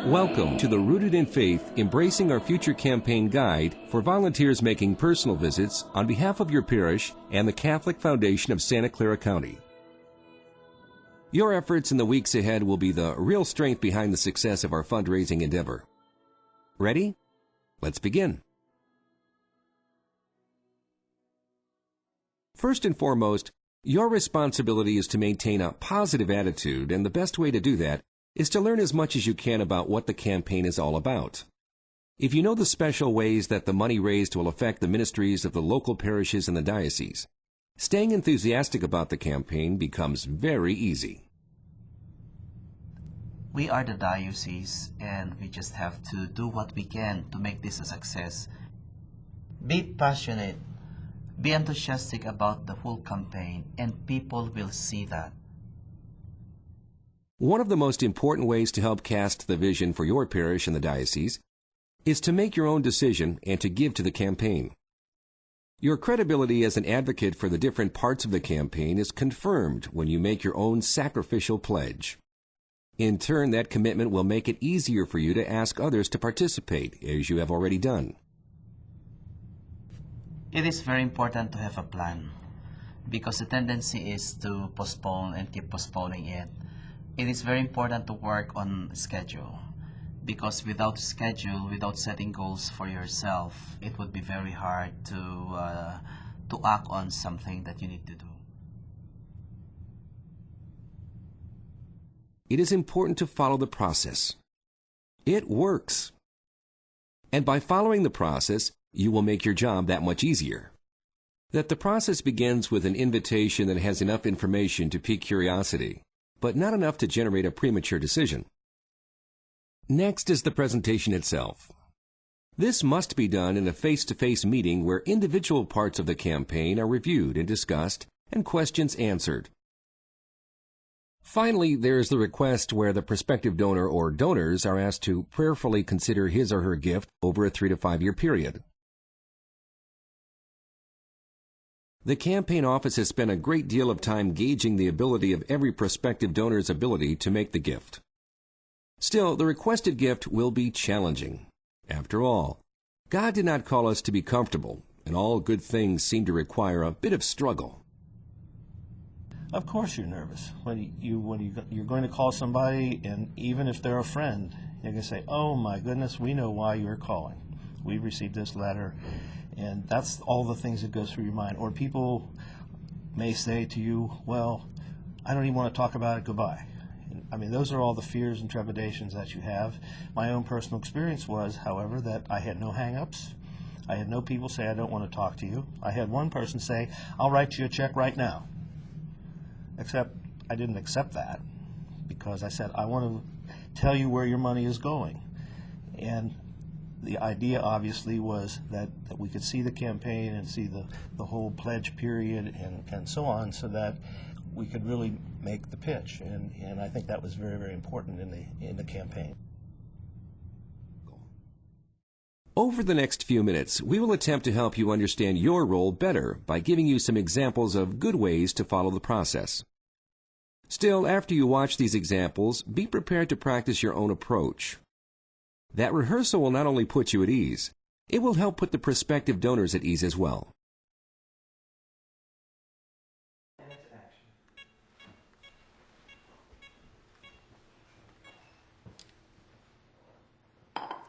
Welcome to the Rooted in Faith, Embracing Our Future campaign guide for volunteers making personal visits on behalf of your parish and the Catholic Foundation of Santa Clara County. Your efforts in the weeks ahead will be the real strength behind the success of our fundraising endeavor. Ready? Let's begin. First and foremost, your responsibility is to maintain a positive attitude, and the best way to do that is to learn as much as you can about what the campaign is all about. If you know the special ways that the money raised will affect the ministries of the local parishes and the diocese, staying enthusiastic about the campaign becomes very easy. We are the diocese, and we just have to do what we can to make this a success. Be passionate, be enthusiastic about the whole campaign, and people will see that. One of the most important ways to help cast the vision for your parish and the diocese is to make your own decision and to give to the campaign. Your credibility as an advocate for the different parts of the campaign is confirmed when you make your own sacrificial pledge. In turn, that commitment will make it easier for you to ask others to participate, as you have already done. It is very important to have a plan, because the tendency is to postpone and keep postponing it. It is very important to work on schedule, because without schedule, without setting goals for yourself, it would be very hard to act on something that you need to do. It is important to follow the process. It works. And by following the process, you will make your job that much easier. That the process begins with an invitation that has enough information to pique curiosity, but not enough to generate a premature decision. Next is the presentation itself. This must be done in a face-to-face meeting where individual parts of the campaign are reviewed and discussed and questions answered. Finally, there is the request where the prospective donor or donors are asked to prayerfully consider his or her gift over a 3 to 5 year period. The campaign office has spent a great deal of time gauging the ability of every prospective donor's ability to make the gift. Still, the requested gift will be challenging. After all, God did not call us to be comfortable, and all good things seem to require a bit of struggle. Of course you're nervous when you're going to call somebody, and even if they're a friend, you're going to say, "Oh my goodness, we know why you're calling. We received this letter," and that's all the things that goes through your mind. Or people may say to you, "Well, I don't even want to talk about it. Goodbye." I mean, those are all the fears and trepidations that you have. My own personal experience was, however, that I had no hang-ups. I had no people say, "I don't want to talk to you." I had one person say, "I'll write you a check right now." Except I didn't accept that, because I said, I want to tell you where your money is going. And the idea obviously was that we could see the campaign and see the whole pledge period and so on, so that we could really make the pitch. And I think that was very, very important in the campaign. Over the next few minutes, we will attempt to help you understand your role better by giving you some examples of good ways to follow the process. Still, after you watch these examples, be prepared to practice your own approach. That rehearsal will not only put you at ease, it will help put the prospective donors at ease as well.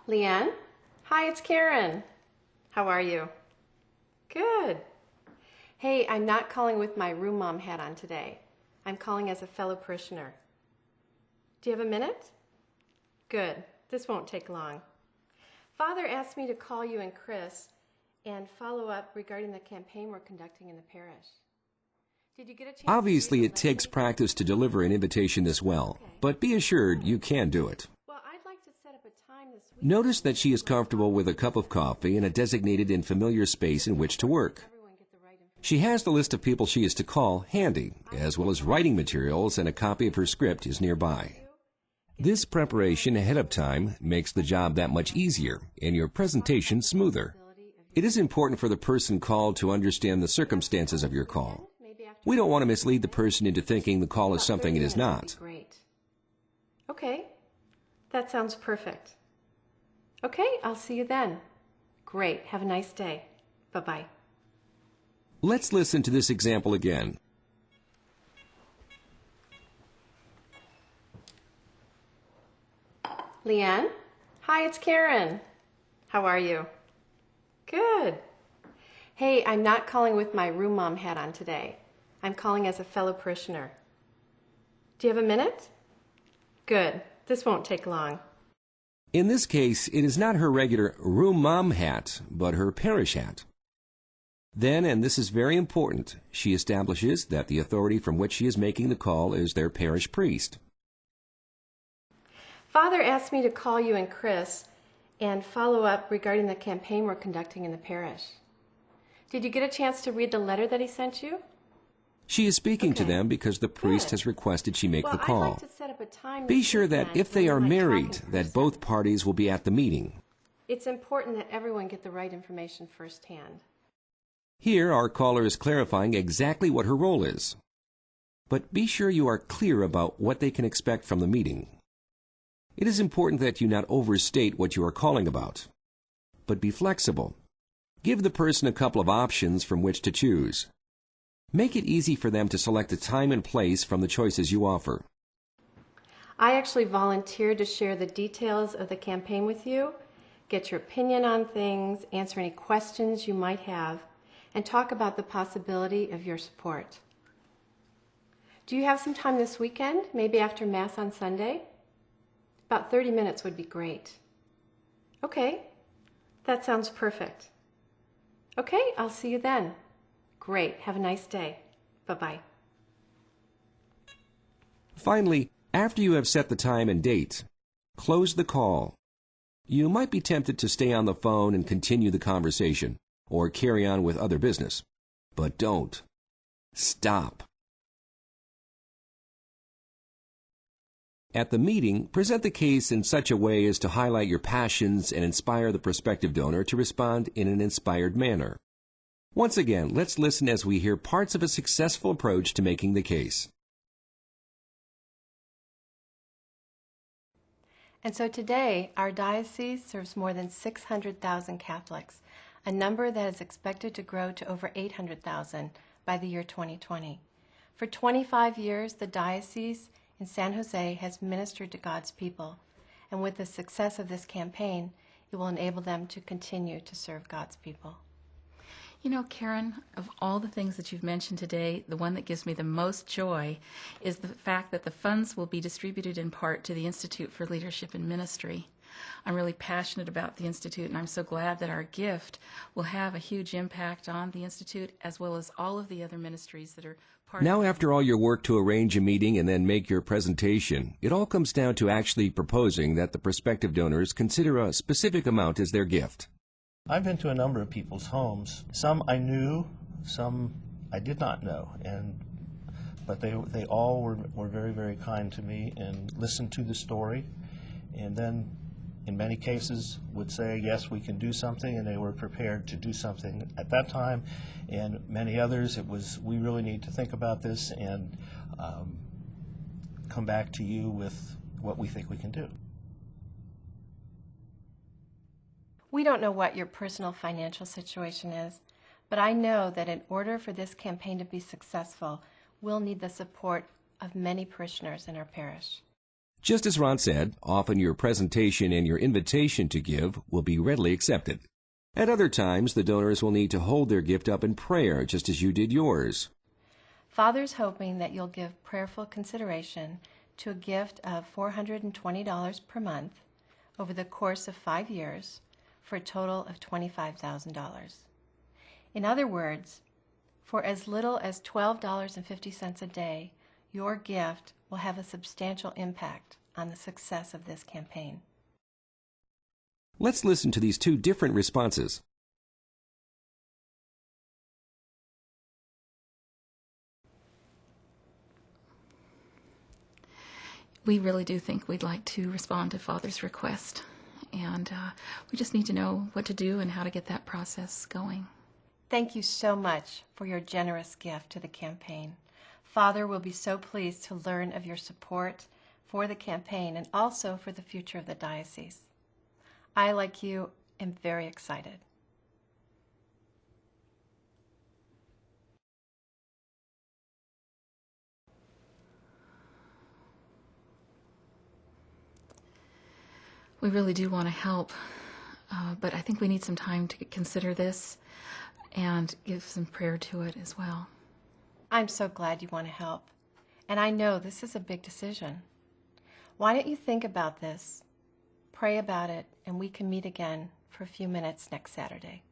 Leanne? Hi, it's Karen. How are you? Good. Hey, I'm not calling with my room mom hat on today. I'm calling as a fellow parishioner. Do you have a minute? Good. This won't take long. Father asked me to call you and Chris and follow up regarding the campaign we're conducting in the parish. Did you get a chance? Obviously, it takes practice to deliver an invitation this well, but be assured you can do it. Well, I'd like to set up a time this week. Notice that she is comfortable with a cup of coffee and a designated and familiar space in which to work. She has the list of people she is to call handy, as well as writing materials, and a copy of her script is nearby. This preparation ahead of time makes the job that much easier and your presentation smoother. It is important for the person called to understand the circumstances of your call. We don't want to mislead the person into thinking the call is something it is not. Great. Okay. That sounds perfect. Okay, I'll see you then. Great. Have a nice day. Bye-bye. Let's listen to this example again. Leanne? Hi, it's Karen. How are you? Good. Hey, I'm not calling with my room mom hat on today. I'm calling as a fellow parishioner. Do you have a minute? Good. This won't take long. In this case, it is not her regular room mom hat, but her parish hat. Then, and this is very important, she establishes that the authority from which she is making the call is their parish priest. Father asked me to call you and Chris and follow up regarding the campaign we're conducting in the parish. Did you get a chance to read the letter that he sent you? She is speaking to Okay. them because the priest Good. has requested she make Well, the I'd call. like to set up a time Be this sure that weekend if they when are we might talk in married, that person. both parties will be at the meeting. It's important that everyone get the right information firsthand. Here, our caller is clarifying exactly what her role is. But be sure you are clear about what they can expect from the meeting. It is important that you not overstate what you are calling about, but be flexible. Give the person a couple of options from which to choose. Make it easy for them to select a time and place from the choices you offer. I actually volunteered to share the details of the campaign with you, get your opinion on things, answer any questions you might have, and talk about the possibility of your support. Do you have some time this weekend, maybe after Mass on Sunday? About 30 minutes would be great. Okay, that sounds perfect. Okay, I'll see you then. Great, have a nice day. Bye-bye. Finally, after you have set the time and date, close the call. You might be tempted to stay on the phone and continue the conversation, or carry on with other business. But don't. Stop. At the meeting, present the case in such a way as to highlight your passions and inspire the prospective donor to respond in an inspired manner. Once again, let's listen as we hear parts of a successful approach to making the case. And so today, our diocese serves more than 600,000 Catholics, a number that is expected to grow to over 800,000 by the year 2020. For 25 years, the diocese in San Jose has ministered to God's people, and with the success of this campaign, it will enable them to continue to serve God's people. You know, Karen, of all the things that you've mentioned today, the one that gives me the most joy is the fact that the funds will be distributed in part to the Institute for Leadership and Ministry. I'm really passionate about the Institute, and I'm so glad that our gift will have a huge impact on the Institute as well as all of the other ministries that are part Now, of it. after all your work to arrange a meeting and then make your presentation, it all comes down to actually proposing that the prospective donors consider a specific amount as their gift. I've been to a number of people's homes. Some I knew, some I did not know, but they all were very, very kind to me and listened to the story, and then in many cases would say, yes, we can do something, and they were prepared to do something at that time. And many others, it was, we really need to think about this and come back to you with what we think we can do. We don't know what your personal financial situation is, but I know that in order for this campaign to be successful, we'll need the support of many parishioners in our parish. Just as Ron said, often your presentation and your invitation to give will be readily accepted. At other times, the donors will need to hold their gift up in prayer, just as you did yours. Father's hoping that you'll give prayerful consideration to a gift of $420 per month over the course of 5 years for a total of $25,000. In other words, for as little as $12.50 a day, your gift will have a substantial impact on the success of this campaign. Let's listen to these two different responses. We really do think we'd like to respond to Father's request, and we just need to know what to do and how to get that process going. Thank you so much for your generous gift to the campaign. Father will be so pleased to learn of your support, for the campaign and also for the future of the diocese. I, like you, am very excited. We really do want to help, but I think we need some time to consider this and give some prayer to it as well. I'm so glad you want to help, and I know this is a big decision. Why don't you think about this, pray about it, and we can meet again for a few minutes next Saturday.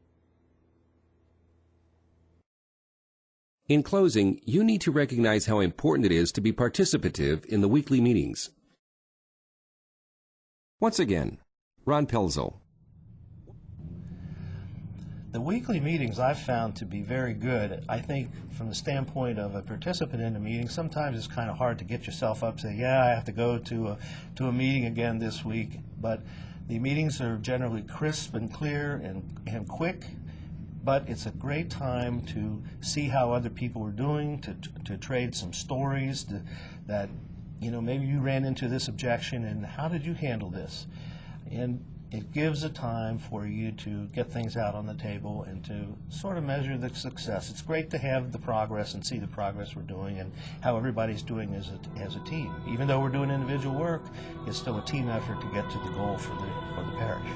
In closing, you need to recognize how important it is to be participative in the weekly meetings. Once again, Ron Pelzel. The weekly meetings I've found to be very good. I think from the standpoint of a participant in a meeting, sometimes it's kind of hard to get yourself up and say, yeah, I have to go to a meeting again this week. But the meetings are generally crisp and clear and quick. But it's a great time to see how other people are doing, to trade some stories that, you know, maybe you ran into this objection and how did you handle this? And it gives a time for you to get things out on the table and to sort of measure the success. It's great to have the progress and see the progress we're doing and how everybody's doing as a team. Even though we're doing individual work, it's still a team effort to get to the goal for the parish.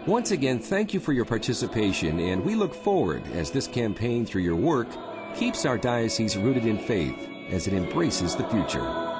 Once again, thank you for your participation, and we look forward as this campaign through your work keeps our diocese rooted in faith as it embraces the future.